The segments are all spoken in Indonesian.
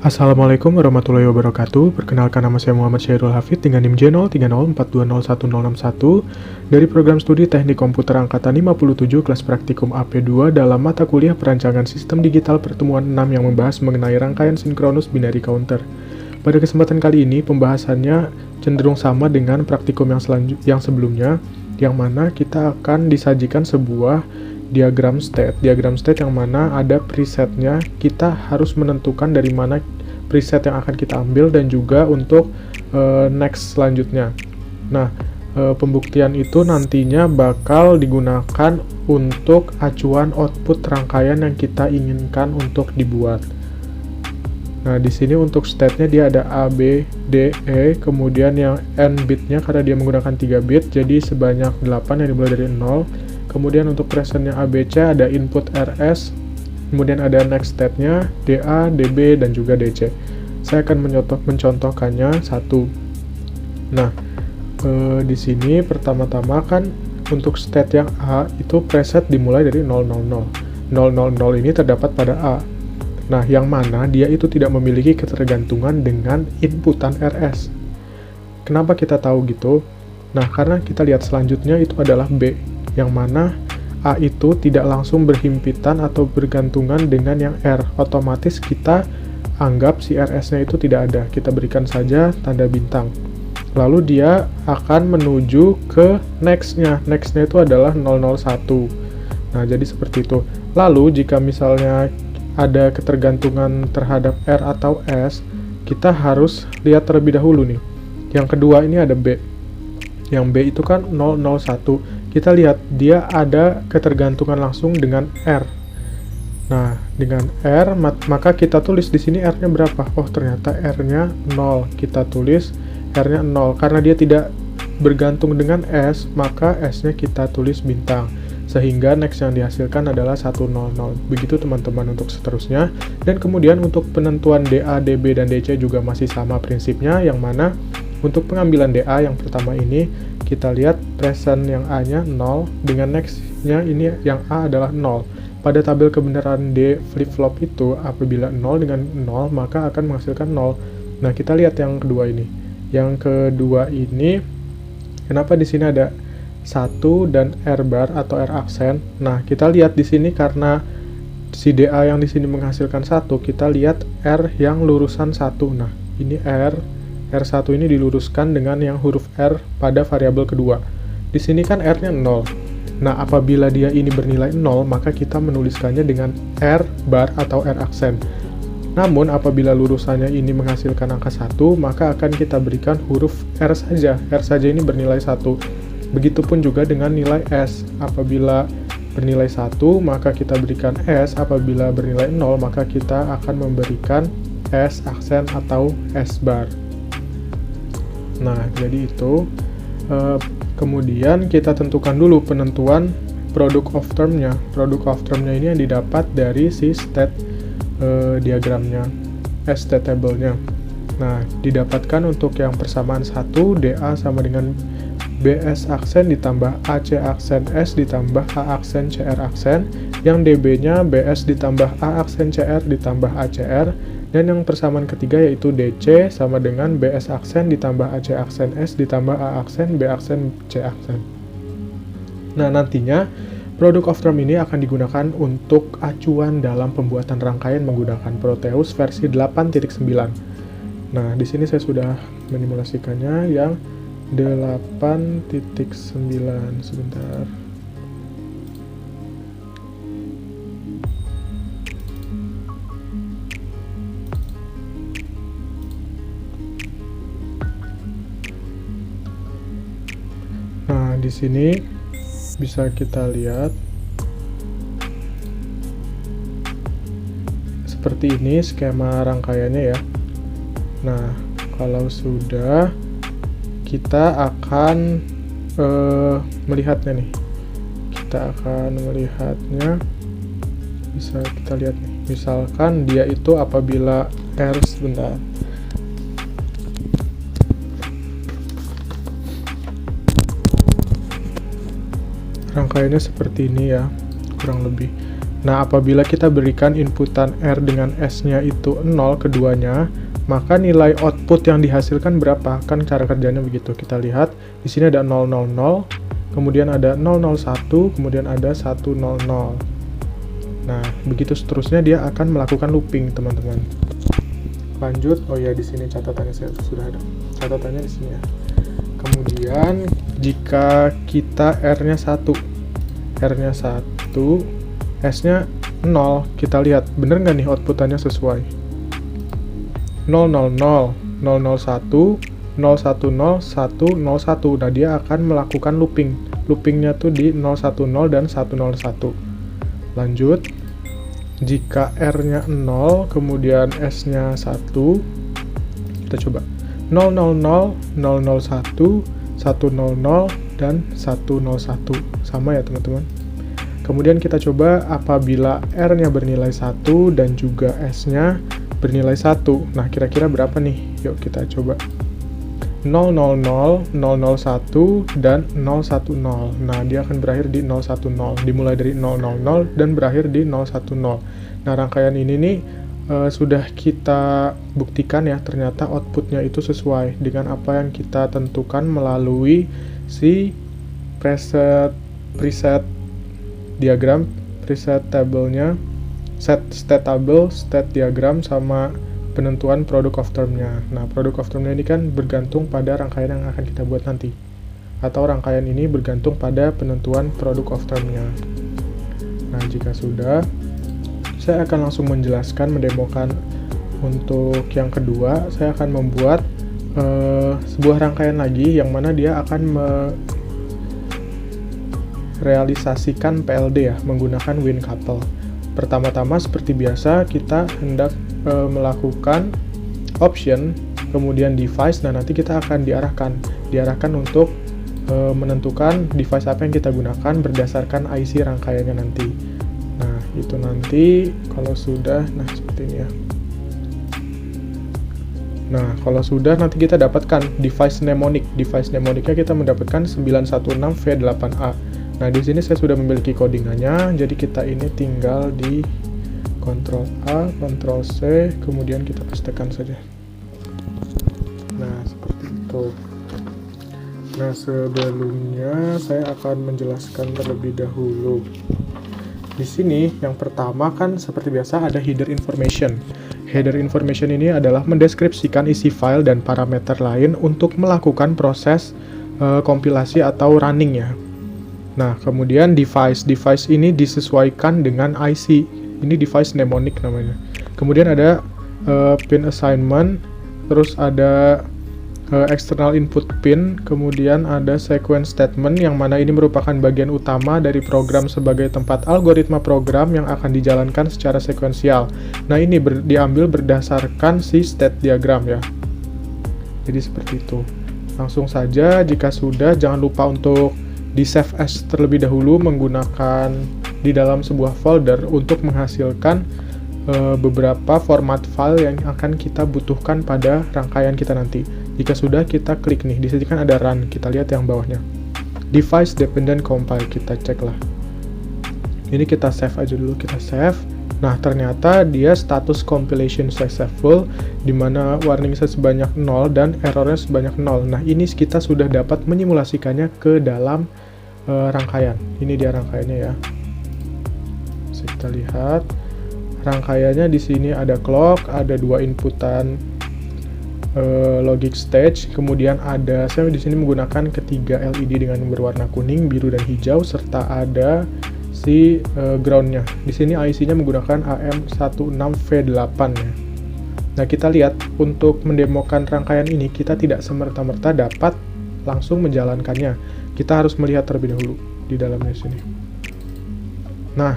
Assalamualaikum warahmatullahi wabarakatuh. Perkenalkan, nama saya Muhammad Syairul Hafid dengan NIM J03042011061 dari program studi Teknik Komputer Angkatan 57 kelas praktikum AP2 dalam mata kuliah Perancangan Sistem Digital Pertemuan 6 yang membahas mengenai rangkaian sinkronus binary counter. Pada kesempatan kali ini pembahasannya cenderung sama dengan praktikum yang sebelumnya, yang mana kita akan disajikan sebuah diagram state yang mana ada presetnya. Kita harus menentukan dari mana preset yang akan kita ambil dan juga untuk next selanjutnya. Nah, pembuktian itu nantinya bakal digunakan untuk acuan output rangkaian yang kita inginkan untuk dibuat. Nah, di sini untuk state-nya dia ada A, B, D, E, kemudian yang N bitnya karena dia menggunakan 3 bit, jadi sebanyak 8 yang dimulai dari 0. Kemudian untuk presentnya ABC ada input RS, kemudian ada next state-nya DA, DB, dan juga DC. Saya akan mencontohkannya satu. Nah, di sini pertama-tama kan untuk state yang A itu preset dimulai dari 000. 000 ini terdapat pada A. Nah, yang mana dia itu tidak memiliki ketergantungan dengan inputan RS. Kenapa kita tahu gitu? Nah, karena kita lihat selanjutnya itu adalah B, yang mana A itu tidak langsung berhimpitan atau bergantungan dengan yang R. Otomatis kita anggap si RS-nya itu tidak ada. Kita berikan saja tanda bintang. Lalu dia akan menuju ke next-nya. Next-nya itu adalah 001. Nah, jadi seperti itu. Lalu, jika misalnya ada ketergantungan terhadap R atau S, kita harus lihat terlebih dahulu nih. Yang kedua ini ada B. Yang B itu kan 001. Kita lihat dia ada ketergantungan langsung dengan R. Nah, dengan R maka kita tulis di sini R-nya berapa? Oh, ternyata R-nya 0. Kita tulis R-nya 0 karena dia tidak bergantung dengan S, maka S-nya kita tulis bintang. Sehingga next yang dihasilkan adalah 100. Begitu teman-teman untuk seterusnya. Dan kemudian untuk penentuan DA, DB, dan DC juga masih sama prinsipnya, yang mana untuk pengambilan DA yang pertama ini kita lihat present yang A-nya 0 dengan next-nya ini yang A adalah 0. Pada tabel kebenaran D flip-flop itu apabila 0 dengan 0 maka akan menghasilkan 0. Nah, kita lihat yang kedua ini. Yang kedua ini kenapa di sini ada 1 dan R bar atau R aksen? Nah, kita lihat di sini karena si DA yang di sini menghasilkan 1, kita lihat R yang lurusan 1. Nah, ini R1 ini diluruskan dengan yang huruf R pada variabel kedua. Di sini kan R-nya 0. Nah, apabila dia ini bernilai 0, maka kita menuliskannya dengan R bar atau R aksen. Namun, apabila lurusannya ini menghasilkan angka 1, maka akan kita berikan huruf R saja. R saja ini bernilai 1. Begitupun juga dengan nilai S. Apabila bernilai 1, maka kita berikan S. Apabila bernilai 0, maka kita akan memberikan S aksen atau S bar. Nah, jadi itu. Kemudian kita tentukan dulu penentuan product of term-nya. Product of term-nya ini yang didapat dari si state diagramnya, state table-nya. Nah, didapatkan untuk yang persamaan 1, DA sama dengan BS aksen ditambah AC aksen S ditambah A aksen CR aksen. Yang DB-nya BS ditambah A aksen CR ditambah ACR. Dan yang persamaan ketiga yaitu DC sama dengan BS aksen ditambah AC aksen S ditambah A aksen B aksen C aksen. Nah, nantinya product of term ini akan digunakan untuk acuan dalam pembuatan rangkaian menggunakan Proteus versi 8.9. Nah, di sini saya sudah menimulasikannya yang 8.9. Sebentar. Nah, di sini bisa kita lihat seperti ini skema rangkaiannya ya. Nah, kalau sudah, kita akan melihatnya nih. Kita akan melihatnya, bisa kita lihat nih. Misalkan dia itu apabila R, sebentar. Rangkaiannya seperti ini ya, kurang lebih. Nah, apabila kita berikan inputan R dengan S-nya itu 0 keduanya, maka nilai output yang dihasilkan berapa? Kan cara kerjanya begitu. Kita lihat, di sini ada 000, kemudian ada 001, kemudian ada 100. Nah, begitu seterusnya dia akan melakukan looping, teman-teman. Lanjut, oh ya, di sini catatannya saya sudah ada. Catatannya di sini ya. Kemudian, jika kita R-nya 1, S-nya 0, kita lihat, bener nggak nih outputannya sesuai? 000, 001, 010, 101. Nah, dia akan melakukan looping. Loopingnya tuh di 010 dan 101. Lanjut, jika R-nya 0, kemudian S-nya 1, kita coba. 000, 001, 100, dan 101. Sama ya, teman-teman. Kemudian kita coba apabila R-nya bernilai 1 dan juga S-nya bernilai 1. Nah, kira-kira berapa nih? Yuk kita coba. 000, 001, dan 010. Nah, dia akan berakhir di 010. Dimulai dari 000 dan berakhir di 010. Nah, rangkaian ini nih sudah kita buktikan ya, ternyata outputnya itu sesuai dengan apa yang kita tentukan melalui si preset diagram, preset tablenya, state table, state diagram, sama penentuan product of term-nya. Nah, product of term-nya ini kan bergantung pada rangkaian yang akan kita buat nanti. Atau rangkaian ini bergantung pada penentuan product of term-nya. Nah, jika sudah, saya akan langsung menjelaskan, mendemokan untuk yang kedua. Saya akan membuat sebuah rangkaian lagi yang mana dia akan realisasikan PLD ya, menggunakan win couple. Pertama-tama seperti biasa kita hendak melakukan option, kemudian device. Nah, nanti kita akan diarahkan untuk menentukan device apa yang kita gunakan berdasarkan IC rangkaiannya nanti. Nah, itu nanti kalau sudah, nah seperti ini ya. Nah, kalau sudah nanti kita dapatkan device mnemonic. Device mnemonicnya kita mendapatkan 916V8A. Nah, di sini saya sudah memiliki codingannya, jadi kita ini tinggal di Ctrl A, Ctrl C, kemudian kita pastekan saja. Nah, seperti itu. Nah, sebelumnya saya akan menjelaskan terlebih dahulu. Di sini, yang pertama kan seperti biasa ada header information. Header information ini adalah mendeskripsikan isi file dan parameter lain untuk melakukan proses kompilasi atau running ya. Nah, kemudian device ini disesuaikan dengan IC. Ini device mnemonic namanya. Kemudian ada pin assignment, terus ada external input pin, kemudian ada sequence statement yang mana ini merupakan bagian utama dari program sebagai tempat algoritma program yang akan dijalankan secara sekuensial. Nah, ini diambil berdasarkan si state diagram ya. Jadi seperti itu. Langsung saja, jika sudah jangan lupa untuk di save as terlebih dahulu menggunakan di dalam sebuah folder untuk menghasilkan beberapa format file yang akan kita butuhkan pada rangkaian kita nanti. Jika sudah, kita klik nih, di sini kan ada run, kita lihat yang bawahnya. Device dependent compile, kita cek lah. Ini kita save aja dulu, kita save. Nah, ternyata dia status compilation successful, di mana warning sebanyak 0 dan errornya sebanyak 0. Nah, ini kita sudah dapat menyimulasikannya ke dalam rangkaian. Ini dia rangkaiannya ya. Bisa kita lihat. Rangkaiannya di sini ada clock, ada dua inputan logic stage, kemudian ada, saya di sini menggunakan ketiga LED dengan berwarna kuning, biru, dan hijau, serta ada si groundnya. Di sini IC-nya menggunakan AM16V8 ya. Nah, kita lihat untuk mendemokan rangkaian ini kita tidak semerta-merta dapat langsung menjalankannya. Kita harus melihat terlebih dahulu di dalamnya sini. Nah,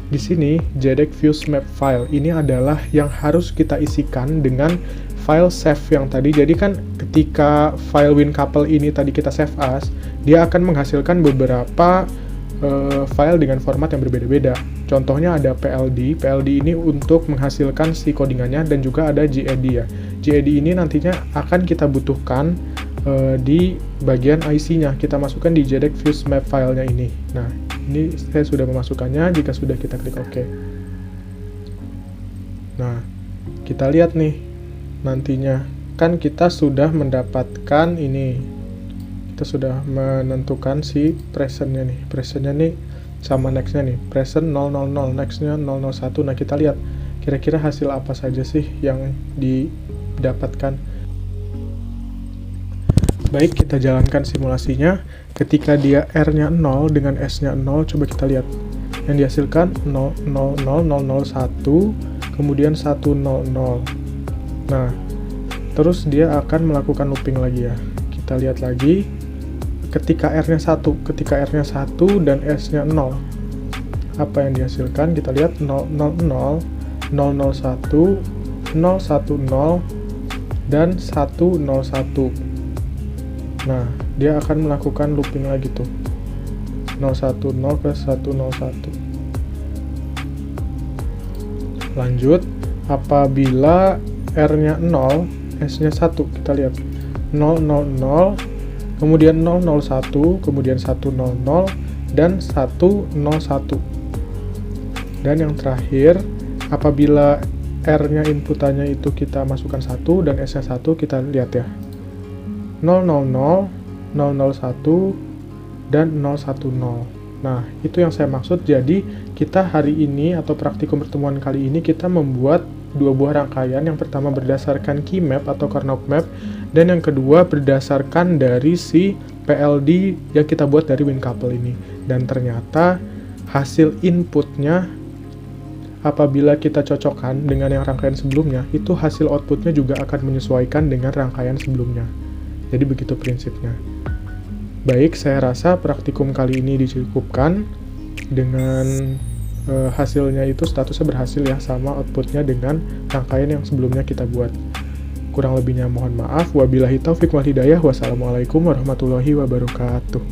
di sini JEDEC Fuse Map file ini adalah yang harus kita isikan dengan file save yang tadi. Jadi kan ketika file WinCouple ini tadi kita save as, dia akan menghasilkan beberapa file dengan format yang berbeda-beda. Contohnya ada PLD. PLD ini untuk menghasilkan si codingannya, dan juga ada GED ya. GED ini nantinya akan kita butuhkan di bagian IC-nya. Kita masukkan di JEDEC Fuse Map filenya ini. Nah, ini saya sudah memasukkannya. Jika sudah, kita klik OK. Nah, kita lihat nih nantinya. Kan kita sudah mendapatkan ini. Kita sudah menentukan si presentnya nih. Presentnya nih sama next-nya nih. Present 000, next-nya 001. Nah, kita lihat kira-kira hasil apa saja sih yang didapatkan. Baik, kita jalankan simulasinya. Ketika dia R-nya 0 dengan S-nya 0, coba kita lihat. Yang dihasilkan 00001, kemudian 100. Nah, terus dia akan melakukan looping lagi ya. Kita lihat lagi. Ketika R-nya 1, dan S-nya 0. Apa yang dihasilkan? Kita lihat 000, 001, 010, dan 101. Nah, dia akan melakukan looping lagi tuh. 010 ke 101. Lanjut, apabila R-nya 0, S-nya 1, kita lihat 000, kemudian 001, kemudian 100, dan 101. Dan yang terakhir, apabila R-nya inputannya itu kita masukkan 1 dan S-nya 1, kita lihat ya. 000, 001, dan 010. Nah, itu yang saya maksud. Jadi, kita hari ini atau praktikum pertemuan kali ini kita membuat dua buah rangkaian. Yang pertama berdasarkan key map atau Karnaugh map, dan yang kedua berdasarkan dari si PLD yang kita buat dari WinCouple ini. Dan ternyata hasil inputnya apabila kita cocokkan dengan yang rangkaian sebelumnya, itu hasil outputnya juga akan menyesuaikan dengan rangkaian sebelumnya. Jadi begitu prinsipnya. Baik, saya rasa praktikum kali ini dicukupkan. Dengan hasilnya itu statusnya berhasil ya, sama outputnya dengan rangkaian yang sebelumnya kita buat. Kurang lebihnya mohon maaf. Wabillahi taufiq wal hidayah. Wassalamualaikum warahmatullahi wabarakatuh.